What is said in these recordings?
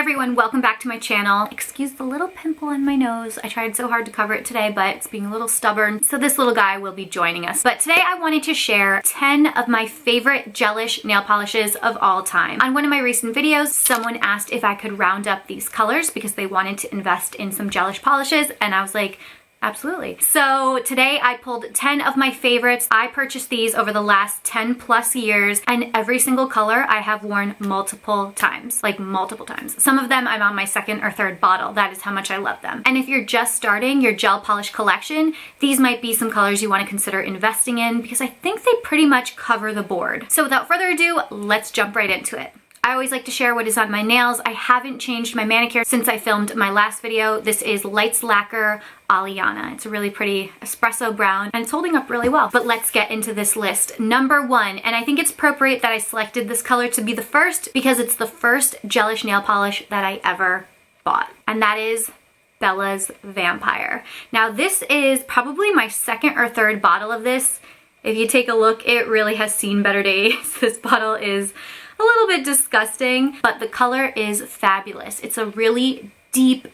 everyone, welcome back to my channel. Excuse the little pimple on my nose. I tried so hard to cover it today, but it's being a little stubborn. So this little guy will be joining us. But today I wanted to share 10 of my favorite gelish nail polishes of all time. On one of my recent videos, someone asked if I could round up these colors because they wanted to invest in some gelish polishes, and I was like, absolutely. So today I pulled 10 of my favorites. I purchased these over the last 10 plus years, and every single color I have worn multiple times, like multiple times. Some of them I'm on my second or third bottle. That is how much I love them. And if you're just starting your gel polish collection, these might be some colors you want to consider investing in because I think they pretty much cover the board. So without further ado, let's jump right into it. I always like to share what is on my nails. I haven't changed my manicure since I filmed my last video. This is Lights Lacquer Aliana. It's a really pretty espresso brown and it's holding up really well. But let's get into this list. Number one, and I think it's appropriate that I selected this color to be the first because it's the first gelish nail polish that I ever bought. And that is Bella's Vampire. Now this is probably my second or third bottle of this. If you take a look, it really has seen better days. This bottle is a little bit disgusting, but the color is fabulous. It's a really deep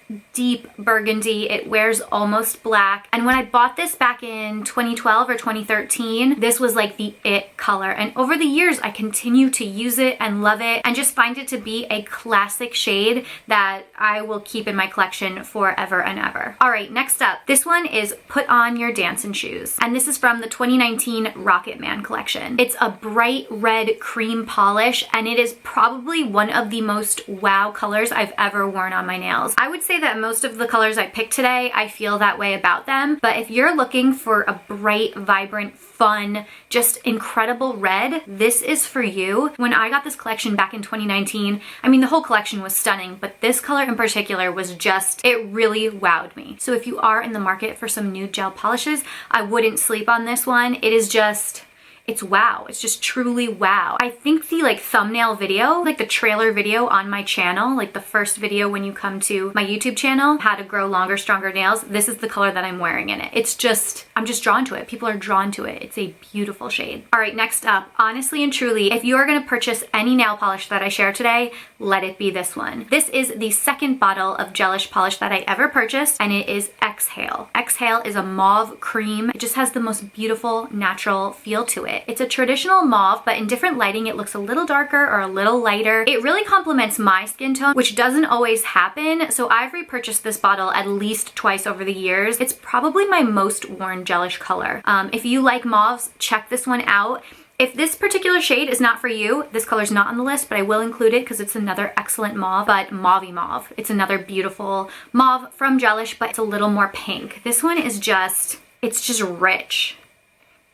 burgundy. It wears almost black. And when I bought this back in 2012 or 2013, this was like the it color. And over the years, I continue to use it and love it and just find it to be a classic shade that I will keep in my collection forever and ever. All right, next up, this one is Put On Your Dancing Shoes. And this is from the 2019 Rocket Man collection. It's a bright red cream polish, and it is probably one of the most wow colors I've ever worn on my nails. I would say that most of the colors I picked today, I feel that way about them, but if you're looking for a bright, vibrant, fun, just incredible red, this is for you. When I got this collection back in 2019, I mean, the whole collection was stunning, but this color in particular was just, it really wowed me. So if you are in the market for some nude gel polishes, I wouldn't sleep on this one. It is just, it's wow. It's just truly wow. I think the thumbnail video, like the trailer video on my channel, like the first video when you come to my YouTube channel, how to grow longer, stronger nails, this is the color that I'm wearing in it. It's just, I'm just drawn to it. People are drawn to it. It's a beautiful shade. All right, next up, honestly and truly, if you are gonna purchase any nail polish that I share today, let it be this one. This is the second bottle of gelish polish that I ever purchased, and it is Exhale. Exhale is a mauve cream. It just has the most beautiful, natural feel to it. It's a traditional mauve, but in different lighting, it looks a little darker or a little lighter. It really complements my skin tone, which doesn't always happen. So I've repurchased this bottle at least twice over the years. It's probably my most worn gelish color. If you like mauves, check this one out. If this particular shade is not for you, this color's not on the list, but I will include it because it's another excellent mauve, but mauvey mauve. It's another beautiful mauve from Gelish, but it's a little more pink. This one is just, it's just rich.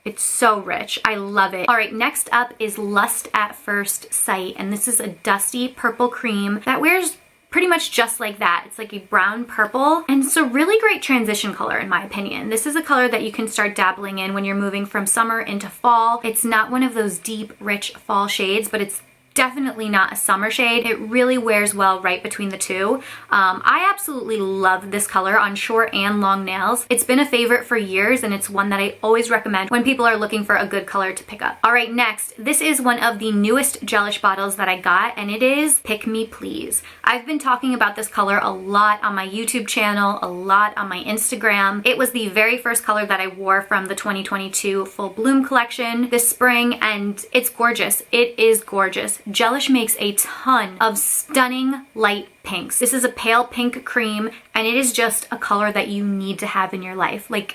It's so rich. I love it. All right, next up is Lust at First Sight, and this is a dusty purple cream that wears pretty much just like that. It's like a brown purple, and it's a really great transition color in my opinion. This is a color that you can start dabbling in when you're moving from summer into fall. It's not one of those deep, rich fall shades, but it's definitely not a summer shade. It really wears well right between the two. I absolutely love this color on short and long nails. It's been a favorite for years, and it's one that I always recommend when people are looking for a good color to pick up. All right, next, this is one of the newest gelish bottles that I got, and it is Pick Me Please. I've been talking about this color a lot on my YouTube channel, a lot on my Instagram. It was the very first color that I wore from the 2022 Full Bloom collection this spring, and it's gorgeous. It is gorgeous. Gelish makes a ton of stunning light pinks. This is a pale pink cream, and it is just a color that you need to have in your life. Like,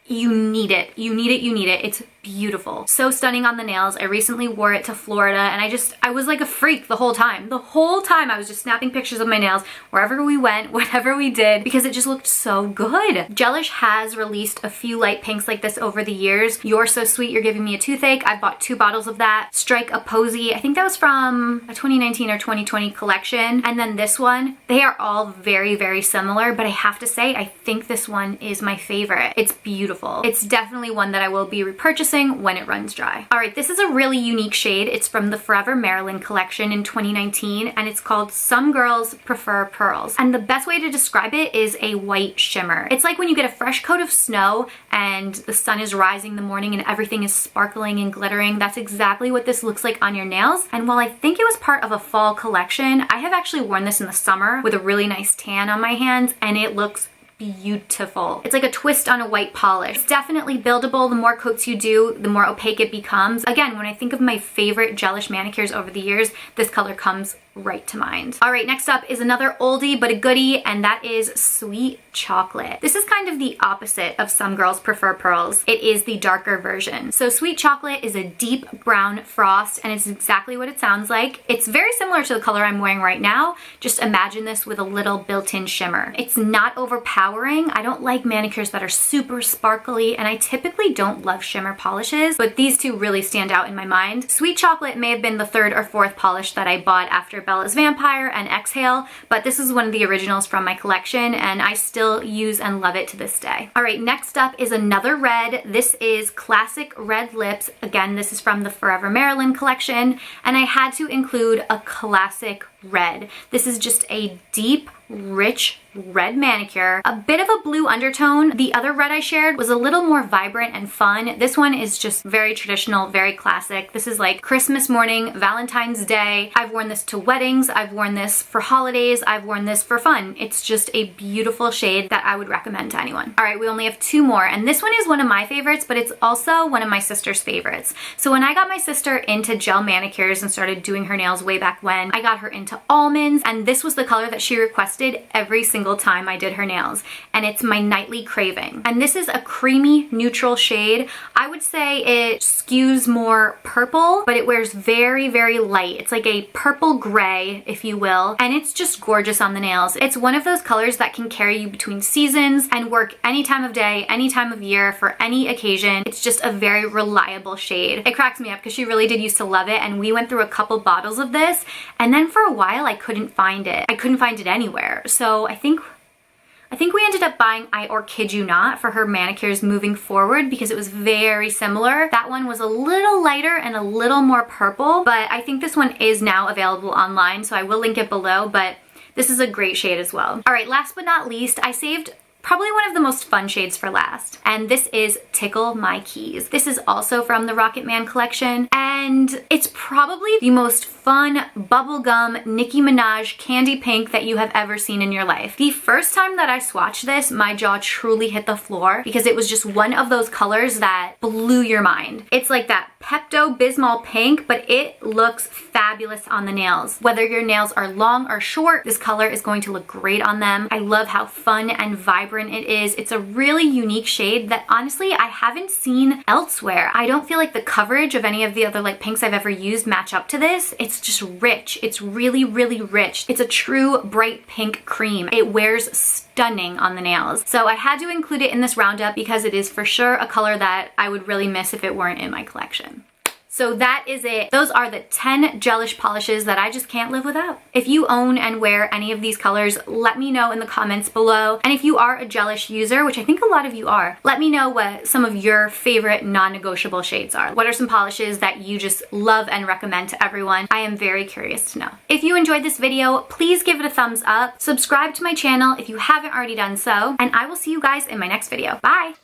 you need it. You need it. You need it. It's beautiful. So stunning on the nails. I recently wore it to Florida, and I was like a freak the whole time. The whole time I was just snapping pictures of my nails wherever we went, whatever we did, because it just looked so good. Gelish has released a few light pinks like this over the years. You're So Sweet, You're Giving Me a Toothache. I bought 2 bottles of that. Strike a Posy. I think that was from a 2019 or 2020 collection. And then this one, they are all very, very similar, but I have to say, I think this one is my favorite. It's beautiful. It's definitely one that I will be repurchasing noticing when it runs dry. All right, this is a really unique shade. It's from the Forever Maryland collection in 2019, and it's called Some Girls Prefer Pearls. And the best way to describe it is a white shimmer. It's like when you get a fresh coat of snow and the sun is rising in the morning and everything is sparkling and glittering. That's exactly what this looks like on your nails. And while I think it was part of a fall collection, I have actually worn this in the summer with a really nice tan on my hands, and it looks beautiful. It's like a twist on a white polish. It's definitely buildable. The more coats you do, the more opaque it becomes. Again, when I think of my favorite gelish manicures over the years, this color comes right to mind. All right, next up is another oldie but a goodie, and that is Sweet Chocolate. This is kind of the opposite of Some Girls Prefer Pearls. It is the darker version. So Sweet Chocolate is a deep brown frost, and it's exactly what it sounds like. It's very similar to the color I'm wearing right now. Just imagine this with a little built-in shimmer. It's not overpowering. I don't like manicures that are super sparkly, and I typically don't love shimmer polishes, but these two really stand out in my mind. Sweet Chocolate may have been the third or fourth polish that I bought after Bella's Vampire and Exhale, but this is one of the originals from my collection, and I still use and love it to this day. All right, next up is another red. This is Classic Red Lips. Again, this is from the Forever Maryland collection, and I had to include a classic red. This is just a deep, rich red manicure, a bit of a blue undertone. The other red I shared was a little more vibrant and fun. This one is just very traditional, very classic. This is like Christmas morning, Valentine's Day. I've worn this to weddings. I've worn this for holidays. I've worn this for fun. It's just a beautiful shade that I would recommend to anyone. All right, we only have two more, and this one is one of my favorites, but it's also one of my sister's favorites. So when I got my sister into gel manicures and started doing her nails way back when, I got her into almonds, and this was the color that she requested every single time I did her nails, and it's my Nightly Craving. And this is a creamy neutral shade. I would say it skews more purple, but it wears very, very light. It's like a purple gray, if you will, and it's just gorgeous on the nails. It's one of those colors that can carry you between seasons and work any time of day, any time of year, for any occasion. It's just a very reliable shade. It cracks me up because she really did used to love it, and we went through a couple bottles of this, and then for a while I couldn't find it. I couldn't find it anywhere. So I think we ended up buying I Or Kid You Not for her manicures moving forward because it was very similar. That one was a little lighter and a little more purple, but I think this one is now available online, so I will link it below, but this is a great shade as well. All right, last but not least, I saved probably one of the most fun shades for last, and this is Tickle My Keys. This is also from the Rocket Man collection, and it's probably the most fun bubblegum Nicki Minaj candy pink that you have ever seen in your life. The first time that I swatched this, my jaw truly hit the floor because it was just one of those colors that blew your mind. It's like that Pepto-Bismol pink, but it looks fabulous on the nails. Whether your nails are long or short, this color is going to look great on them. I love how fun and vibrant it is. It's a really unique shade that honestly I haven't seen elsewhere. I don't feel like the coverage of any of the other like pinks I've ever used match up to this. It's just rich. It's really, really rich. It's a true bright pink cream. It wears stunning on the nails. So I had to include it in this roundup because it is for sure a color that I would really miss if it weren't in my collection. So that is it. Those are the 10 gelish polishes that I just can't live without. If you own and wear any of these colors, let me know in the comments below. And if you are a gelish user, which I think a lot of you are, let me know what some of your favorite non-negotiable shades are. What are some polishes that you just love and recommend to everyone? I am very curious to know. If you enjoyed this video, please give it a thumbs up. Subscribe to my channel if you haven't already done so, and I will see you guys in my next video. Bye!